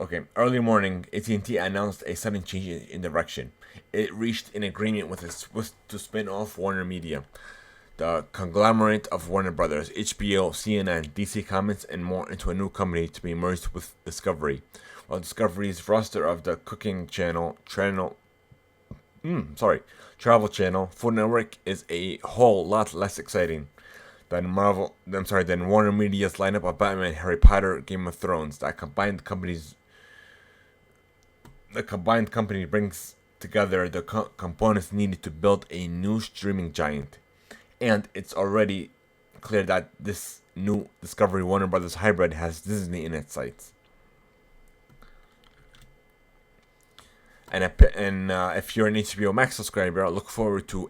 Okay, early morning, AT&T announced a sudden change in direction. It reached an agreement with to spin off Warner Media, the conglomerate of Warner Brothers, HBO, CNN, DC Comics, and more, into a new company to be merged with Discovery. While Discovery's roster of the Cooking Channel, Travel Channel, Food Network is a whole lot less exciting than Warner Media's lineup of Batman, Harry Potter, Game of Thrones. The combined company brings together the components needed to build a new streaming giant, and it's already clear that this new Discovery Warner Brothers hybrid has Disney in its sights. And if you're an HBO Max subscriber, look forward to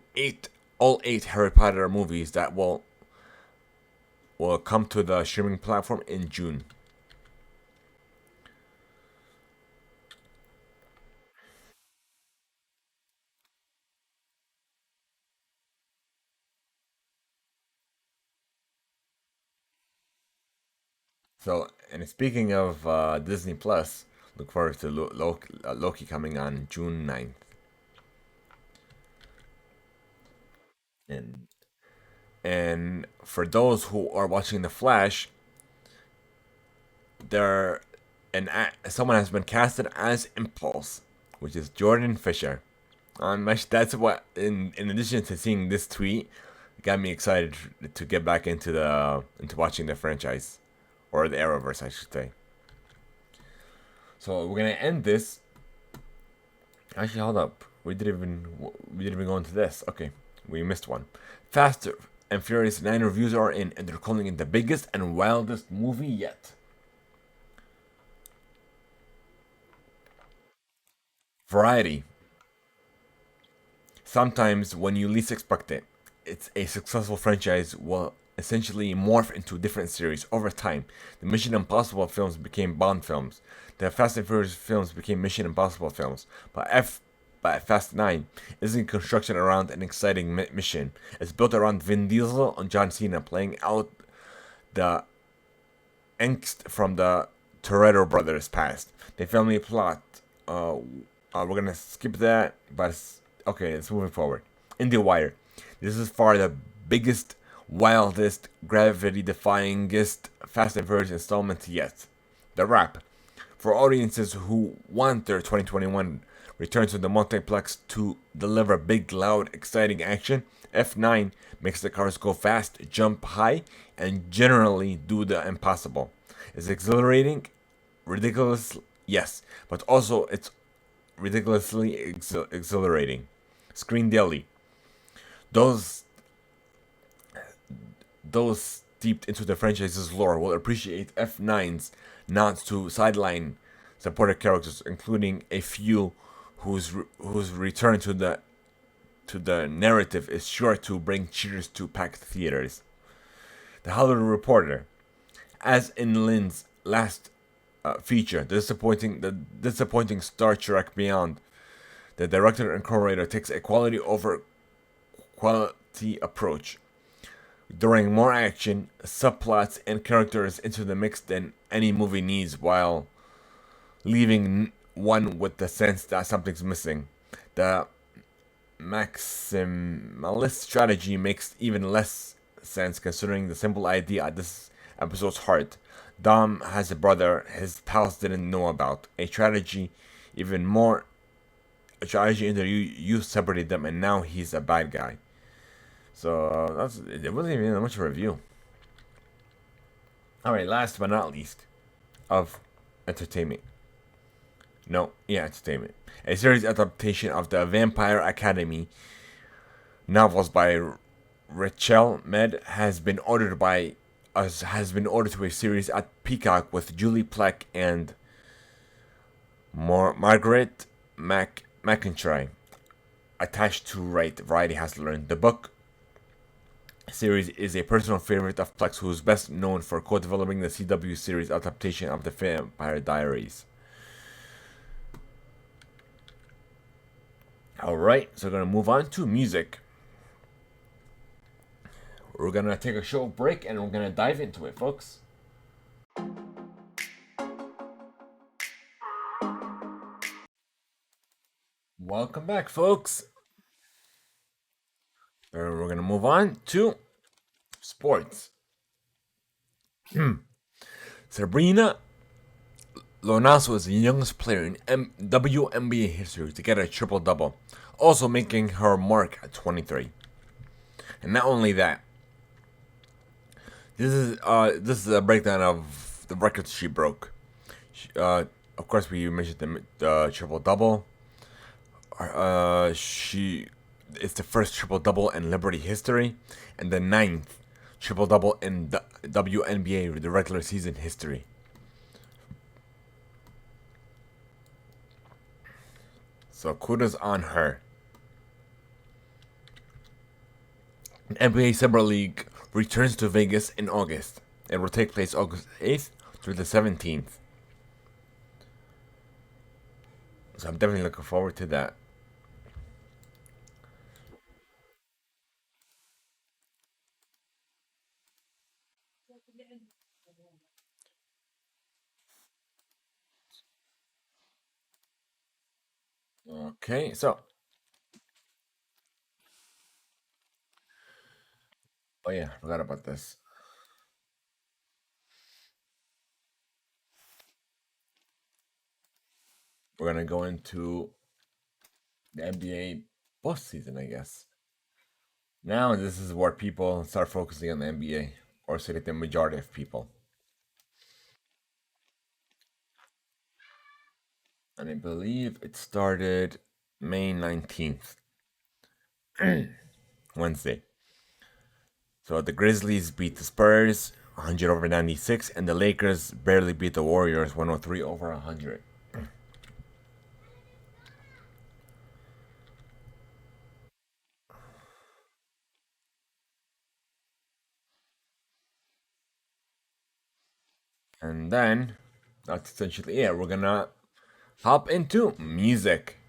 all eight Harry Potter movies that will come to the streaming platform in June. So, and speaking of Disney Plus, look forward to Loki coming on June 9th. And and for those who are watching The Flash, there someone has been casted as Impulse, which is Jordan Fisher. That's what in addition to seeing this tweet, got me excited to get back into watching the franchise or the Arrowverse, I should say. So we're gonna end this. Actually, hold up. We didn't even go into this. Okay, we missed one. Fast and Furious 9 reviews are in, and they're calling it the biggest and wildest movie yet. Variety. Sometimes when you least expect it, it's a successful franchise will essentially morph into different series over time. The Mission Impossible films became Bond films. The Fast and Furious films became Mission Impossible films. But Fast 9 isn't construction around an exciting mission. It's built around Vin Diesel and John Cena playing out the angst from the Toretto brothers' past. The family plot. We're gonna skip that, but okay, it's moving forward. IndieWire. This is far the biggest, wildest, gravity-defyingest Fast and Furious installment yet. The Wrap. For audiences who want their 2021 return to the multiplex to deliver big, loud, exciting action, F9 makes the cars go fast, jump high, and generally do the impossible. It's exhilarating, ridiculous, yes, but also it's ridiculously exhilarating. Screen Daily. Those those steeped into the franchise's lore will appreciate F9's nods to sideline supported characters, including a few whose return to the narrative is sure to bring cheers to packed theaters. The Hollywood Reporter, as in Lynn's last feature, the disappointing Star Trek Beyond, the director and co-writer takes a quality over quality approach, throwing more action, subplots, and characters into the mix than any movie needs, while leaving one with the sense that something's missing. The maximalist strategy makes even less sense considering the simple idea at this episode's heart. Dom has a brother his pals didn't know about. Even more, a tragedy in the youth separated them, and now he's a bad guy. So it wasn't even that much of a review. All right, last but not least, of entertainment. No, yeah, entertainment. A series adaptation of the Vampire Academy novels by Rachel Med has been ordered to a series at Peacock with Julie Plec and Margaret McIntyre attached to write. Variety has learned the book series is a personal favorite of Plex, who is best known for co-developing the CW series adaptation of the Vampire Diaries. Alright, so we're going to move on to music. We're going to take a short break and we're going to dive into it, folks. Welcome back, folks. We're going to move on to sports. Sabrina Lonaso is the youngest player in WNBA history to get a triple-double, also making her mark at 23. And not only that, this is a breakdown of the records she broke. Of course, we mentioned the triple-double. It's the first triple-double in Liberty history, and the 9th triple-double in the WNBA, the regular season history. So kudos on her. NBA Summer League returns to Vegas in August. It will take place August 8th through the 17th. So I'm definitely looking forward to that. Okay, so oh yeah, forgot about this. We're gonna go into the NBA postseason, I guess. Now this is where people start focusing on the NBA, or say that the majority of people. And I believe it started May 19th, Wednesday. So the Grizzlies beat the Spurs 100 over 96, and the Lakers barely beat the Warriors 103 over 100. And then that's essentially it. We're gonna hop into music.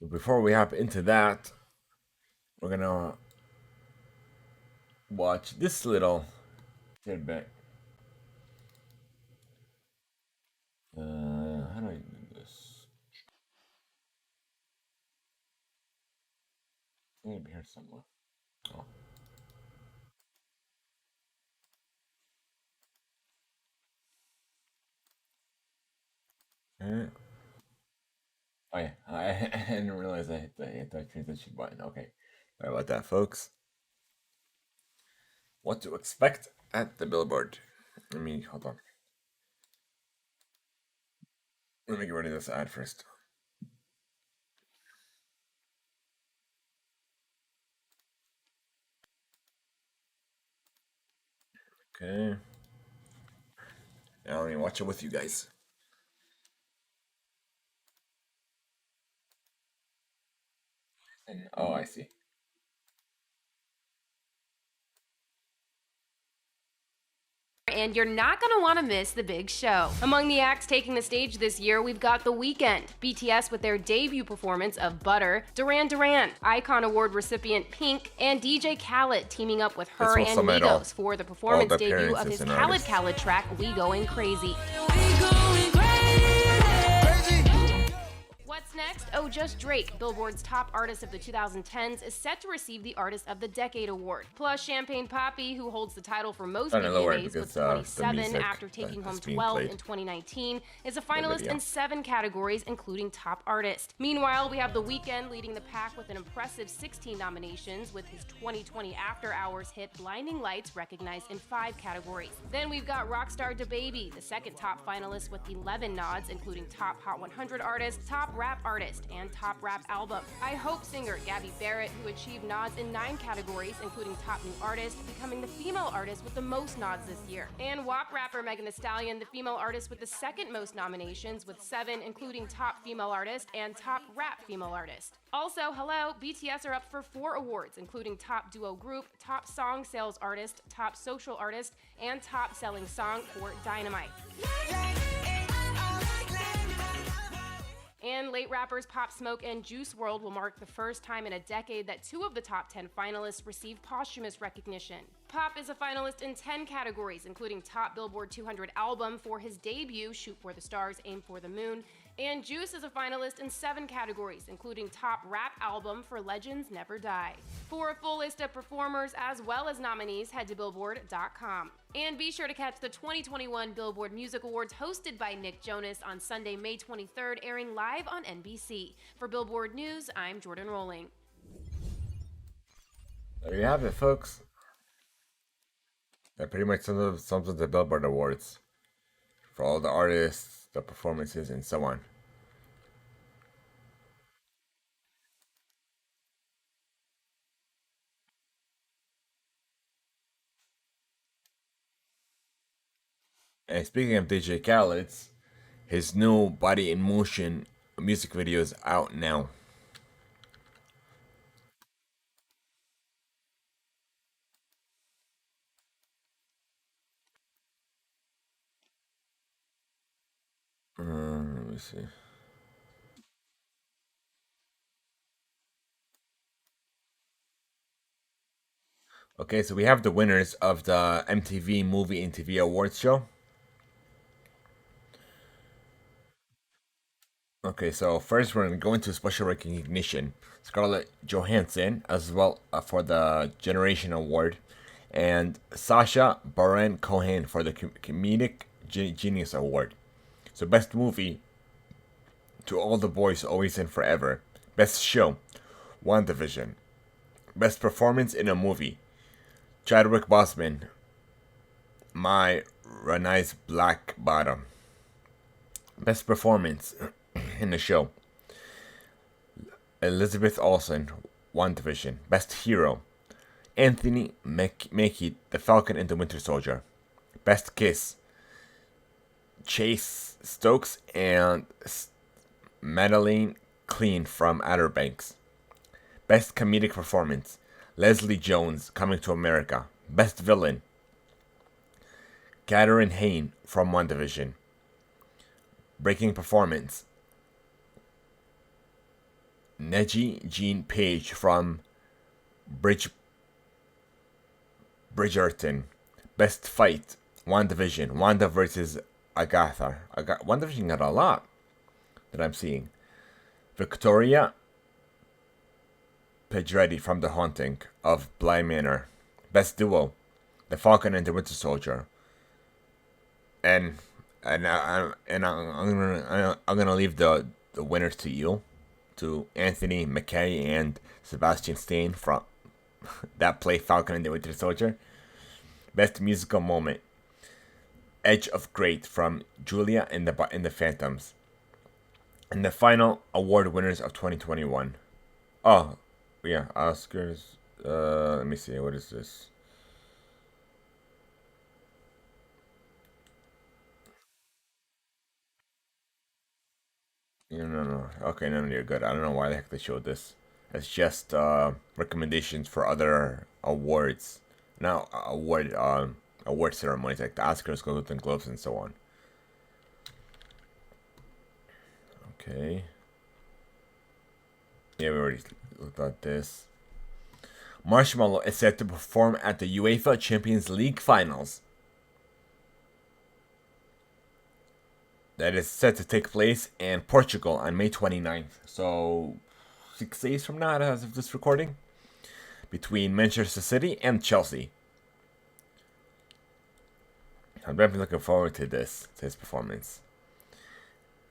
But before we hop into that, we're gonna watch this little tidbit. How do I do this? Maybe here somewhere. Oh. Eh. Oh yeah, I didn't realize I hit the transition button. Okay, sorry about that, folks. What to expect at the billboard? Let me hold on. Let me get rid of this ad first. Okay. Now let me watch it with you guys. And oh, I see. And you're not gonna wanna miss the big show. Among the acts taking the stage this year, we've got The Weeknd, BTS with their debut performance of Butter, Duran Duran, Icon Award recipient Pink, and DJ Khaled teaming up with her will and sum it all. Migos for the performance the debut of appearances his and Khaled artists. Khaled track, We Going Crazy. What's next? Oh, just Drake, Billboard's top artist of the 2010s, is set to receive the Artist of the Decade award. Plus, Champagne Papi, who holds the title for most Trying to lower it VMAs because, with the 27 music after taking home that's being 12 played. in 2019, is a finalist video. in 7 categories, including Top Artist. Meanwhile, we have The Weeknd leading the pack with an impressive 16 nominations, with his 2020 After Hours hit Blinding Lights recognized in 5 categories. Then we've got Rockstar DaBaby, the second top finalist with 11 nods, including Top Hot 100 Artist, Top Rap Artist, and Top Rap Album. I Hope singer Gabby Barrett, who achieved nods in 9 categories, including Top New Artist, becoming the female artist with the most nods this year. And WAP rapper Megan Thee Stallion, the female artist with the second most nominations, with 7, including Top Female Artist and Top Rap Female Artist. Also, hello, BTS are up for 4 awards, including Top Duo Group, Top Song Sales Artist, Top Social Artist, and Top Selling Song for Dynamite. And late rappers Pop Smoke and Juice WRLD will mark the first time in a decade that 2 of the top 10 finalists receive posthumous recognition. Pop is a finalist in 10 categories, including Top Billboard 200 Album for his debut, Shoot for the Stars, Aim for the Moon, and Juice is a finalist in 7 categories, including Top Rap Album for Legends Never Die. For a full list of performers as well as nominees, head to Billboard.com. And be sure to catch the 2021 Billboard Music Awards hosted by Nick Jonas on Sunday, May 23rd, airing live on NBC. For Billboard News, I'm Jordan Rolling. There you have it, folks. That pretty much sums up the Billboard Awards for all the artists, the performances, and so on. And speaking of DJ Khaled's, his new Body in Motion music video is out now. Let me see. Okay, so we have the winners of the MTV Movie and TV Awards show. Okay, so first we're gonna go into special recognition. Scarlett Johansson, as well for the Generation Award, and Sasha Baron Cohen for the Comedic Genius Award. So best movie, To All the Boys, Always and Forever. Best show, WandaVision. Best performance in a movie, Chadwick Boseman, My Renai's Black Bottom. Best performance in the show, Elizabeth Olsen, WandaVision. Best hero, Anthony Mackie, The Falcon and the Winter Soldier. Best kiss, Chase Stokes and Madeline Clean from Outer Banks. Best comedic performance, Leslie Jones, Coming to America. Best villain, Katherine Hayne from WandaVision. Breaking performance, Neji Jean Page from Bridgerton. Best fight, WandaVision. Wanda versus Agatha. WandaVision got a lot that I'm seeing. Victoria Pedretti from The Haunting of Bly Manor. Best duo, The Falcon and the Winter Soldier. And I'm gonna leave the winners to you, to Anthony Mackie and Sebastian Stan from that play Falcon and the Winter Soldier. Best musical moment, Edge of Great from Julia in the Phantoms. And the final award winners of 2021. Oh, yeah, Oscars. Let me see. What is this? No. Okay, no, you're good. I don't know why the heck they showed this. It's just recommendations for other awards. Now award ceremonies like the Oscars, Golden Globes, and so on. Okay. Yeah, we already looked at this. Marshmallow is set to perform at the UEFA Champions League finals. That is set to take place in Portugal on May 29th. So 6 days from now, as of this recording, between Manchester City and Chelsea. I'm definitely looking forward to his performance.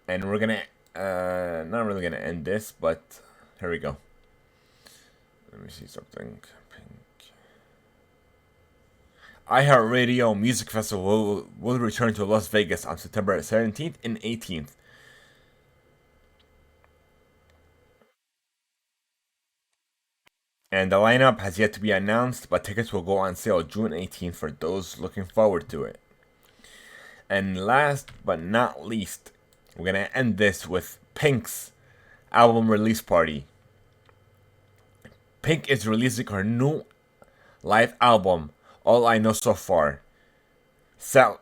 And we're gonna not really gonna end this, but here we go. Let me see something. Pink. iHeartRadio Music Festival will return to Las Vegas on September 17th and 18th. And the lineup has yet to be announced, but tickets will go on sale June 18th for those looking forward to it. And last but not least, we're gonna end this with Pink's album release party. Pink is releasing her new live album, All I Know So Far, Set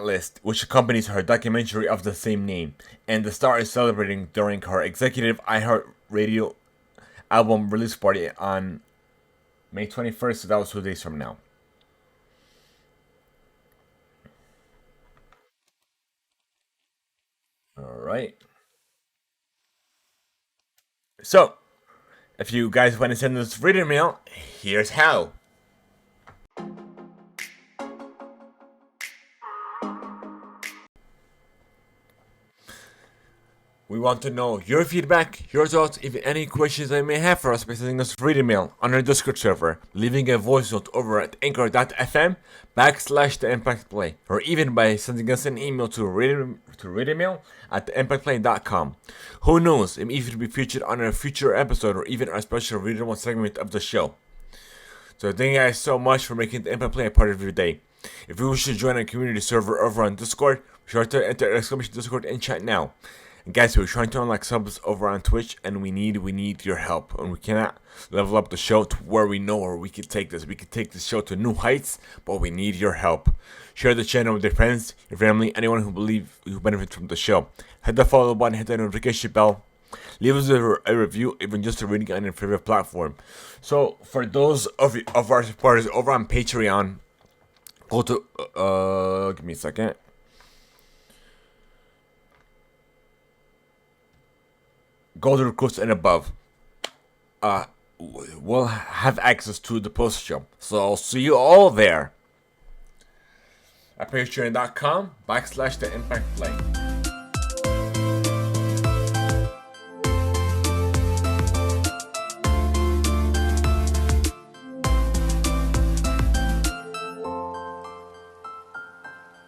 List, which accompanies her documentary of the same name, and the star is celebrating during her executive iHeartRadio album release party on May 21st, so that was 2 days from now. Alright. So, if you guys want to send us reader mail, here's how. We want to know your feedback, your thoughts, even any questions that you may have for us by sending us reader mail on our Discord server, leaving a voice note over at anchor.fm/TheImpactPlay, or even by sending us an email to readermail@theimpactplay.com. Who knows, it may even be featured on a future episode or even our special reader one segment of the show. So thank you guys so much for making the Impact Play a part of your day. If you wish to join our community server over on Discord, be sure to enter exclamation Discord and chat now. And guys, we're trying to unlock subs over on Twitch, and we need your help. And we cannot level up the show to where we know where we can take this. We can take this show to new heights, but we need your help. Share the channel with your friends, your family, anyone who benefits from the show. Hit the follow button, hit the notification bell. Leave us a review, even just a reading on your favorite platform. So, for those of our supporters over on Patreon, go to give me a second. gold recruits and above will have access to the post show. So I'll see you all there at patreon.com/TheImpactPlay.